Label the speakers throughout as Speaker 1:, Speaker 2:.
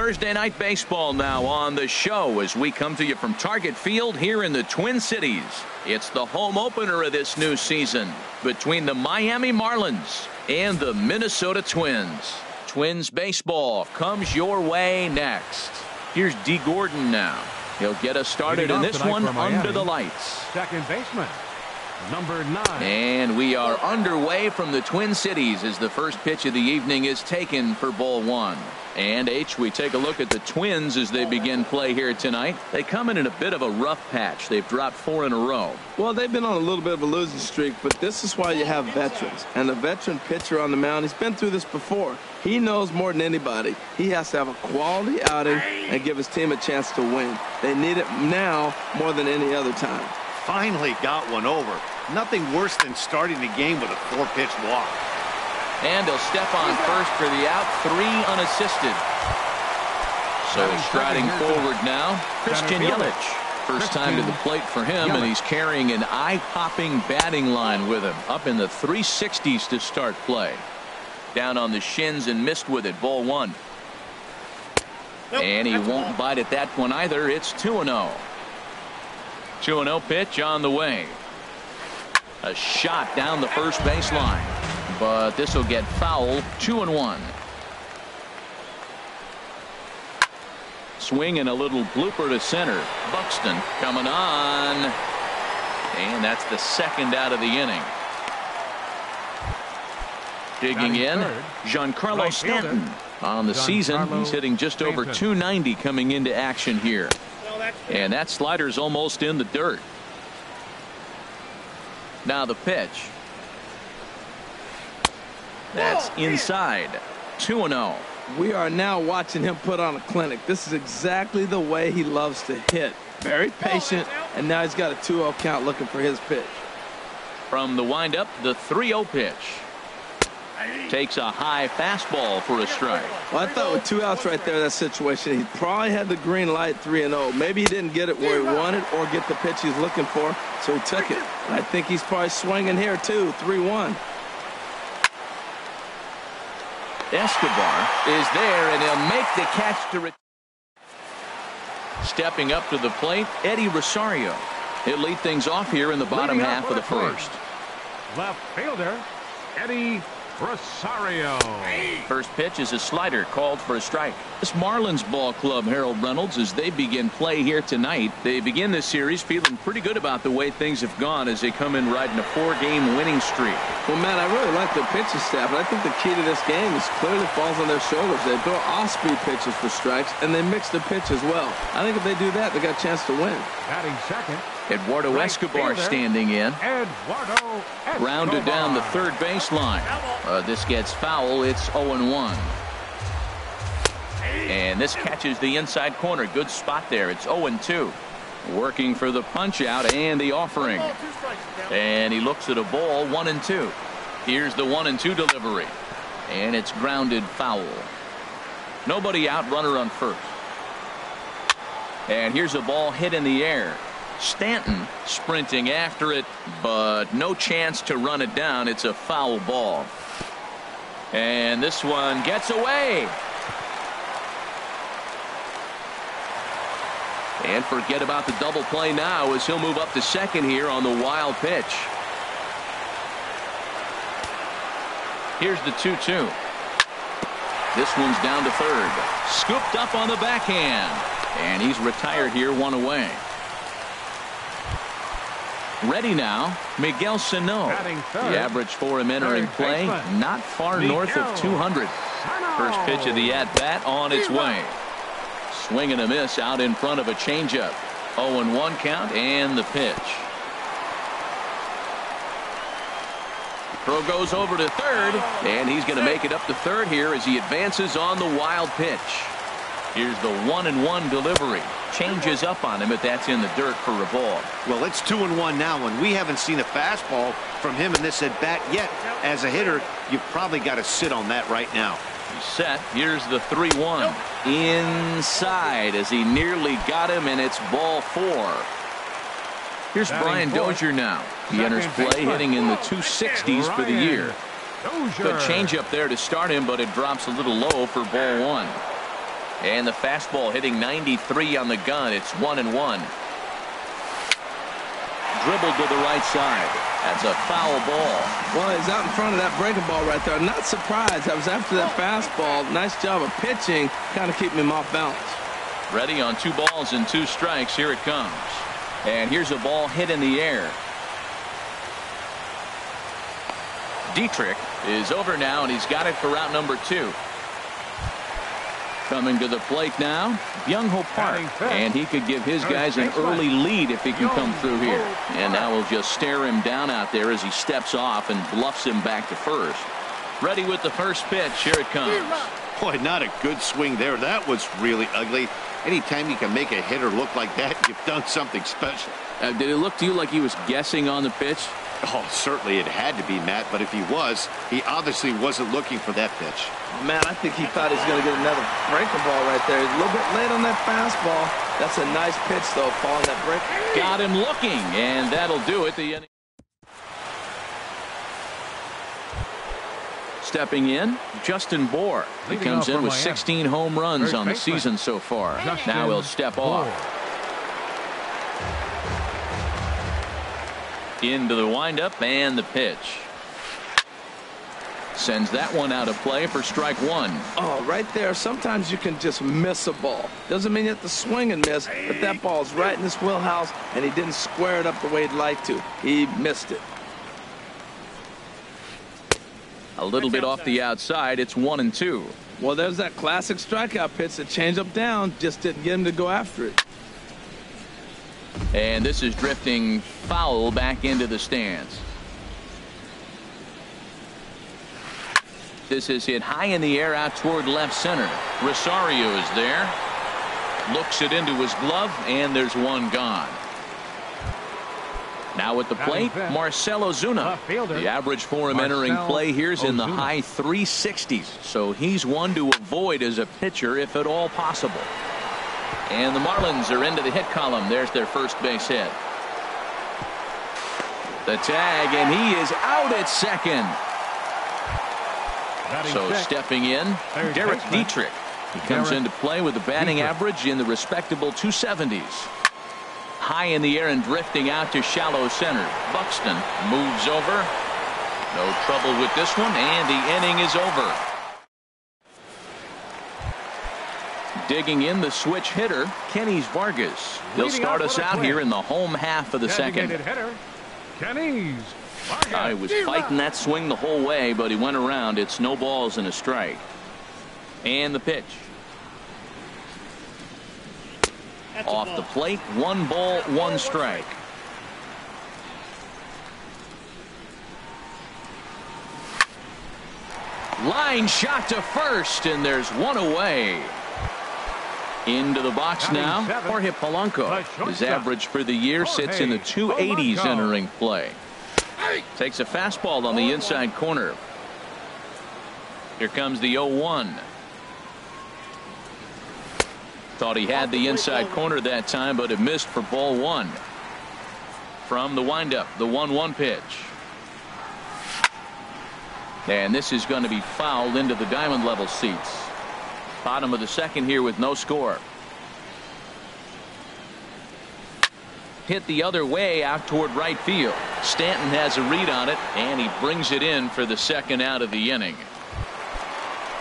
Speaker 1: Thursday night baseball now on the show as we come to you from Target Field here in the Twin Cities. It's the home opener of this new season between the Miami Marlins and the Minnesota Twins. Twins baseball comes your way next. Here's D. Gordon now. He'll get us started in this one under the lights.
Speaker 2: Second baseman, number 9.
Speaker 1: And we are underway from the Twin Cities as the first pitch of the evening is taken for ball 1. And we take a look at the Twins as they begin play here tonight. They come in a bit of a rough patch. They've dropped 4 in a row.
Speaker 3: Well, they've been on a little bit of a losing streak, but this is why you have veterans. And a veteran pitcher on the mound, he's been through this before. He knows more than anybody. He has to have a quality outing and give his team a chance to win. They need it now more than any other time.
Speaker 4: Finally got one over. Nothing worse than starting the game with a 4-pitch walk.
Speaker 1: And he'll step on first for the out, 3 unassisted. So striding forward now, Christian Yelich. First time to the plate for him, and he's carrying an eye-popping batting line with him. Up in the 360s to start play. Down on the shins and missed with it, ball 1. And he won't bite at that one either. It's 2-0. 2-0 pitch on the way. A shot down the first baseline. But this will get foul. 2-1. Swing and a little blooper to center. Buxton coming on. And that's the second out of the inning. Digging in, Giancarlo Stanton. On the season, he's hitting just over 290 coming into action here. And that slider's almost in the dirt. Now the pitch. That's inside. 2-0.
Speaker 3: We are now watching him put on a clinic. This is exactly the way he loves to hit. Very patient, and now he's got a 2-0 count looking for his pitch.
Speaker 1: From the windup, the 3-0 pitch. Takes a high fastball for a strike.
Speaker 3: Well, I thought with 2 outs right there in that situation, he probably had the green light 3-0. Maybe he didn't get it where he wanted or get the pitch he's looking for, so he took it. I think he's probably swinging here too. 3-1.
Speaker 1: Escobar is there, and he'll make the catch to stepping up to the plate, Eddie Rosario. He'll lead things off here in the bottom half of the first.
Speaker 2: Left fielder, Eddie Rosario.
Speaker 1: First pitch is a slider called for a strike. This Marlins ball club, Harold Reynolds, as they begin play here tonight. They begin this series feeling pretty good about the way things have gone as they come in riding a 4-game winning streak.
Speaker 3: Well, Matt, I really like their pitching staff, and I think the key to this game is clearly falls on their shoulders. They throw off-speed pitches for strikes, and they mix the pitch as well. I think if they do that, they got a chance to win.
Speaker 2: Batting second,
Speaker 1: Eduardo Escobar standing in.
Speaker 2: Eduardo Escobar.
Speaker 1: Grounded down the third baseline. This gets foul. It's 0-1. And this catches the inside corner. Good spot there. It's 0-2. Working for the punch out and the offering. And he looks at a ball. 1-2. Here's the 1-2 delivery. And it's grounded foul. Nobody out. Runner on first. And here's a ball hit in the air. Stanton sprinting after it, but no chance to run it down. It's a foul ball. And this one gets away. And forget about the double play now as he'll move up to second here on the wild pitch. Here's the 2-2. This one's down to third. Scooped up on the backhand. And he's retired here, 1 away. Ready now, Miguel Sano. The average for him entering play, not far north of 200. First pitch of the at-bat on its way. Swing and a miss out in front of a changeup. 0-1 count and the pitch. Throw goes over to third, and he's going to make it up to third here as he advances on the wild pitch. Here's the 1-1 delivery. Changes up on him, but that's in the dirt for a ball.
Speaker 4: Well, it's 2-1 now, and we haven't seen a fastball from him in this at-bat yet. As a hitter, you've probably got to sit on that right now.
Speaker 1: He's set. Here's the 3-1. Inside as he nearly got him, and it's ball 4. Here's Brian Dozier now. He enters play hitting in the 260s for the year. Good changeup there to start him, but it drops a little low for ball 1. And the fastball hitting 93 on the gun. It's 1-1. Dribbled to the right side. That's a foul ball.
Speaker 3: Well, he's out in front of that breaking ball right there. Not surprised. I was after that fastball. Nice job of pitching, kind of keeping him off balance.
Speaker 1: Ready on 2 balls and 2 strikes. Here it comes. And here's a ball hit in the air. Dietrich is over now, and he's got it for out number 2. Coming to the plate now, Byung-ho Park, and he could give his guys an early lead if he can come through here. And now we'll just stare him down out there as he steps off and bluffs him back to first. Ready with the first pitch. Here it comes.
Speaker 4: Boy, not a good swing there. That was really ugly. Anytime you can make a hitter look like that, you've done something special.
Speaker 1: Did it look to you like he was guessing on the pitch?
Speaker 4: Oh, certainly it had to be, Matt, but if he was, he obviously wasn't looking for that pitch.
Speaker 3: Man, I think he thought he was going to get another breaking ball right there. He's a little bit late on that fastball. That's a nice pitch, though, following that break.
Speaker 1: Got him looking, and that'll do it. The inning. Stepping in, Justin Bohr. He comes in with 16 home runs on the season so far. Now he'll step off. Into the windup and the pitch. Sends that one out of play for strike 1.
Speaker 3: Oh, right there. Sometimes you can just miss a ball. Doesn't mean you have to swing and miss, but that ball's right in his wheelhouse, and he didn't square it up the way he'd like to. He missed it.
Speaker 1: A little bit off the outside. It's 1-2.
Speaker 3: Well, there's that classic strikeout pitch. The changeup down just didn't get him to go after it.
Speaker 1: And this is drifting foul back into the stands. This is hit high in the air out toward left center. Rosario is there. Looks it into his glove, and there's one gone. Now at the plate, Marcell Ozuna. The average for him entering play here is in the high 360s. So he's one to avoid as a pitcher if at all possible. And the Marlins are into the hit column. There's their first base hit. The tag, and he is out at second. So stepping in, Derek Dietrich. He comes into play with a batting average in the respectable 270s. High in the air and drifting out to shallow center. Buxton moves over. No trouble with this one, and the inning is over. Digging in the switch hitter, Kenny's Vargas. He'll start us out here in the home half of the second. He was fighting that swing the whole way, but he went around. It's no balls and a strike. And the pitch. Off the plate, 1 ball, 1 strike. Line shot to first, and there's one away. Into the box now, Jorge Polanco. His average for the year sits in the 280s entering play. Takes a fastball on the inside corner. Here comes the 0-1. Thought he had the inside corner that time, but it missed for ball 1. From the windup, the 1-1 pitch. And this is going to be fouled into the diamond level seats. Bottom of the second here with no score. Hit the other way out toward right field. Stanton has a read on it, and he brings it in for the second out of the inning.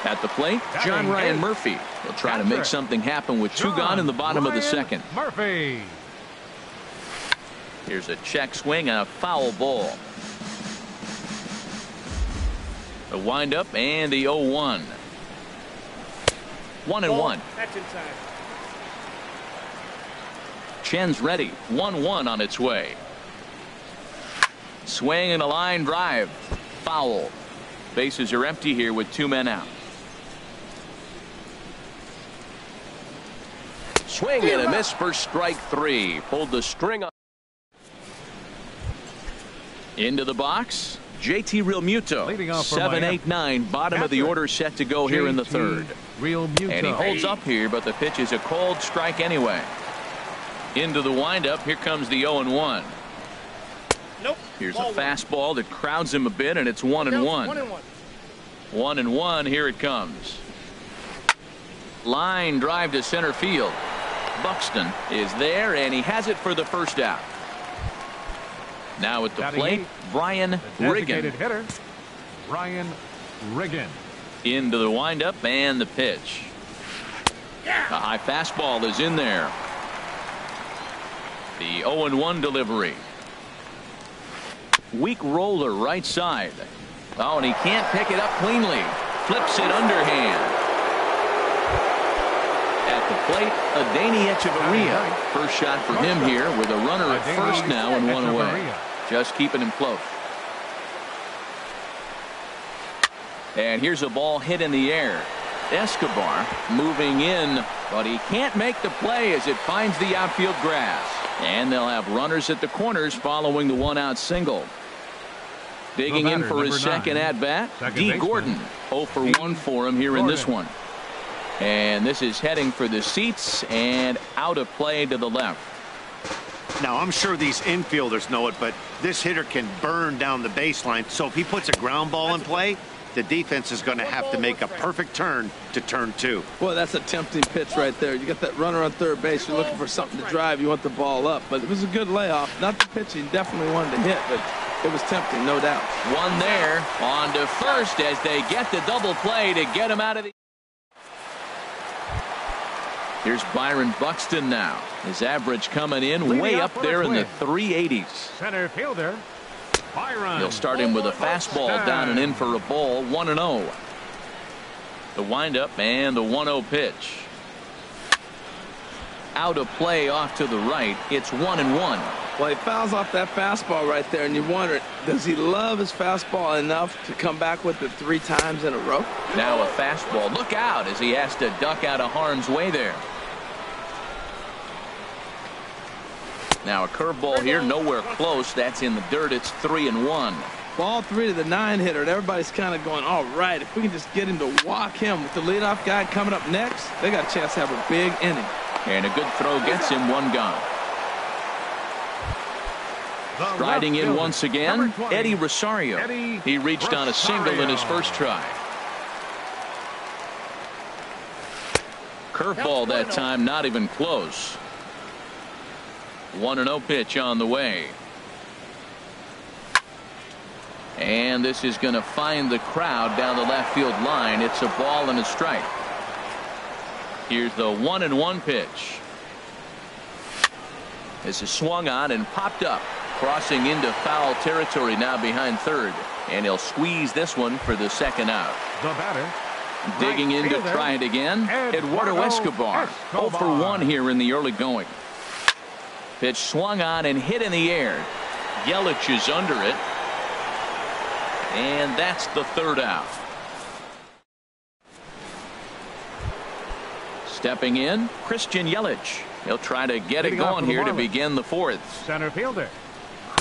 Speaker 1: At the plate, John Ryan Murphy will try to make something happen with 2 gone in the bottom of the second.
Speaker 2: Murphy.
Speaker 1: Here's a check swing and a foul ball. The windup and the 0-1. 1-1.
Speaker 5: That's inside.
Speaker 1: Chen's ready. 1-1 on its way. Swing and a line drive. Foul. Bases are empty here with 2 men out. Swing and a miss for strike 3. Pulled the string on. Into the box. JT Realmuto. 7-8-9. Bottom of the order set to go here in the third. And he holds up here, but the pitch is a called strike anyway. Into the windup. Here comes the 0-1.
Speaker 5: Nope.
Speaker 1: Here's a fastball that crowds him a bit, and it's 1-1. 1-1. Here it comes. Line drive to center field. Buxton is there, and he has it for the first out. Now at the plate, Brian
Speaker 2: Designated
Speaker 1: Riggin.
Speaker 2: hitter, Brian Riggin.
Speaker 1: Into the windup and the pitch. A high fastball is in there. The 0-1 delivery. Weak roller right side. Oh, and he can't pick it up cleanly. Flips it underhand. At the plate, Adeiny Echeverria. First shot for him here with a runner at first now and one away. Just keeping him close. And here's a ball hit in the air. Escobar moving in, but he can't make the play as it finds the outfield grass. And they'll have runners at the corners following the one-out single. Digging in for his second at-bat, D. Gordon. 0 for 1 for him here in this one. And this is heading for the seats and out of play to the left.
Speaker 4: Now, I'm sure these infielders know it, but this hitter can burn down the baseline. So if he puts a ground ball in play, the defense is going to have to make a perfect turn to turn 2.
Speaker 3: Well, that's a tempting pitch right there. You got that runner on third base. You're looking for something to drive. You want the ball up. But it was a good layoff. Not the pitch he definitely wanted to hit, but it was tempting, no doubt.
Speaker 1: One there on to first as they get the double play to get him out of the. Here's Byron Buxton now. His average coming in way up there in the 380s.
Speaker 2: Center fielder, Byron.
Speaker 1: He'll start him with a fastball down and in for a ball. 1-0. The windup and the 1-0 pitch. Out of play off to the right. It's 1-1.
Speaker 3: Well, he fouls off that fastball right there, and you wonder, does he love his fastball enough to come back with it 3 times in a row?
Speaker 1: Now a fastball. Look out as he has to duck out of harm's way there. Now a curveball here, nowhere close. That's in the dirt. It's 3-1.
Speaker 3: Ball 3 to the 9 hitter, and everybody's kind of going, all right, if we can just get him to walk him with the leadoff guy coming up next, they got a chance to have a big inning.
Speaker 1: And a good throw gets him 1 gone. Striding in once again, Eddie Rosario. He reached on a single in his first try. Curveball that time, not even close. 1-0 pitch on the way. And this is going to find the crowd down the left field line. It's a ball and a strike. Here's the 1-1 pitch. This is swung on and popped up. Crossing into foul territory now behind third. And he'll squeeze this one for the second out.
Speaker 2: The batter.
Speaker 1: Digging in to try it again. Eduardo Escobar. 0 for 1 here in the early going. Pitch swung on and hit in the air. Yelich is under it. And that's the third out. Stepping in, Christian Yelich. He'll try to get it going here to begin the fourth.
Speaker 2: Center fielder.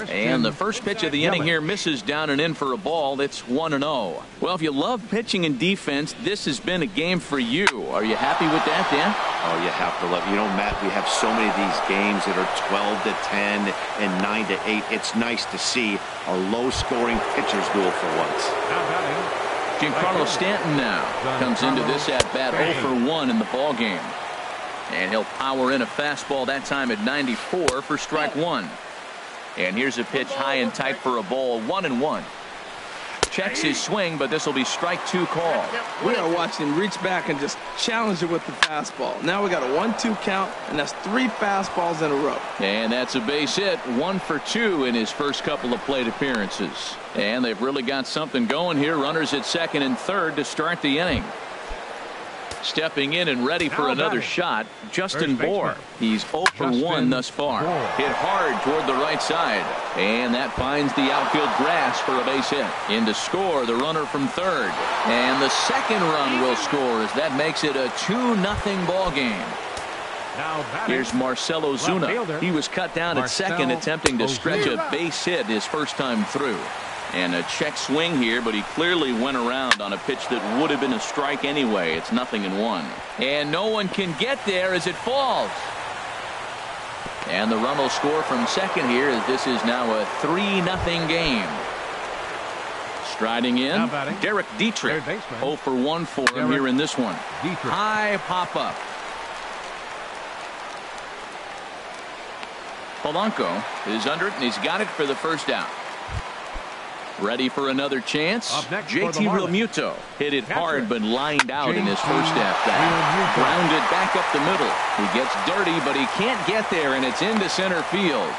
Speaker 1: And the first pitch of the inning here misses down and in for a ball. It's 1-0. Well, if you love pitching and defense, this has been a game for you. Are you happy with that, Dan?
Speaker 4: Oh, you have to love. You know, Matt, we have so many of these games that are 12-10 and 9-8. It's nice to see a low-scoring pitcher's duel for once.
Speaker 1: Giancarlo Stanton now comes into this at-bat 0 for 1 in the ball game. And he'll power in a fastball that time at 94 for strike 1. And here's a pitch high and tight for a ball. 1-1. Checks his swing, but this will be strike 2 call.
Speaker 3: We are watching him reach back and just challenge it with the fastball. Now we got a 1-2 count, and that's 3 fastballs in a row.
Speaker 1: And that's a base hit. 1 for 2 in his first couple of plate appearances. And they've really got something going here. Runners at second and third to start the inning. Stepping in and ready for another shot, Justin Bour. He's 0 for 1 thus far. Hit hard toward the right side. And that finds the outfield grass for a base hit. In to score, the runner from third. And the second run will score as that makes it a 2-0 ball game. Here's Marcelo Zuna. He was cut down at second, attempting to stretch a base hit his first time through. And a check swing here, but he clearly went around on a pitch that would have been a strike anyway. It's 0-1. And no one can get there as it falls. And the run will score from second here as this is now a 3-0 game. Striding in,
Speaker 2: Now batting.
Speaker 1: Derek Dietrich.
Speaker 2: Third baseman.
Speaker 1: 0 for 1 for him
Speaker 2: Derek
Speaker 1: here in this one.
Speaker 2: Dietrich.
Speaker 1: High pop-up. Polanco is under it, and he's got it for the first out. Ready for another chance.
Speaker 2: Up next for
Speaker 1: JT
Speaker 2: the Marlins.
Speaker 1: Realmuto hit it
Speaker 2: Catcher.
Speaker 1: hard, but lined out in his
Speaker 2: JT
Speaker 1: first at-bat.
Speaker 2: Realmuto.
Speaker 1: Grounded back up the middle. He gets dirty, but he can't get there, and it's into center field.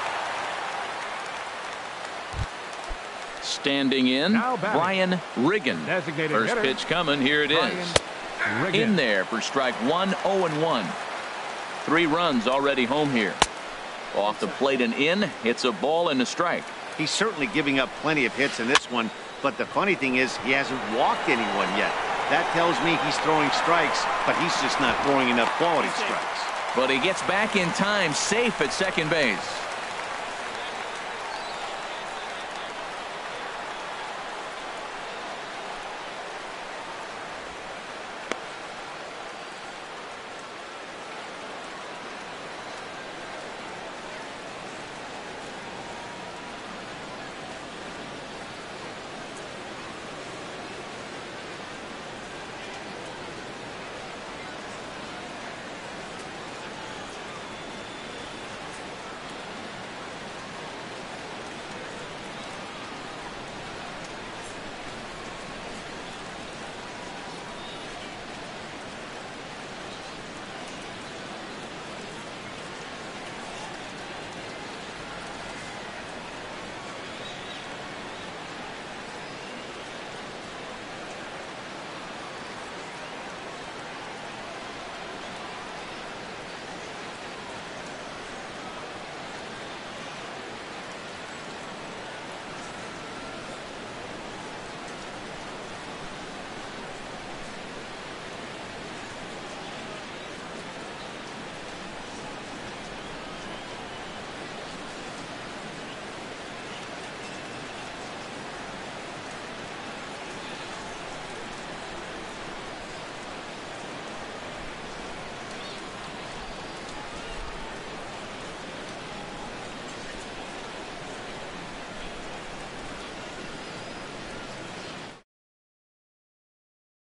Speaker 1: Standing in,
Speaker 2: Now batting.
Speaker 1: Ryan Riggin.
Speaker 2: Designated
Speaker 1: First
Speaker 2: hitter.
Speaker 1: pitch coming. Here it is.
Speaker 2: Ryan Riggin.
Speaker 1: In there for strike one, 0-1. 3 runs already home here. Off the plate and in. It's a ball and a strike.
Speaker 4: He's certainly giving up plenty of hits in this one, but the funny thing is he hasn't walked anyone yet. That tells me he's throwing strikes, but he's just not throwing enough quality strikes.
Speaker 1: But he gets back in time, safe at second base.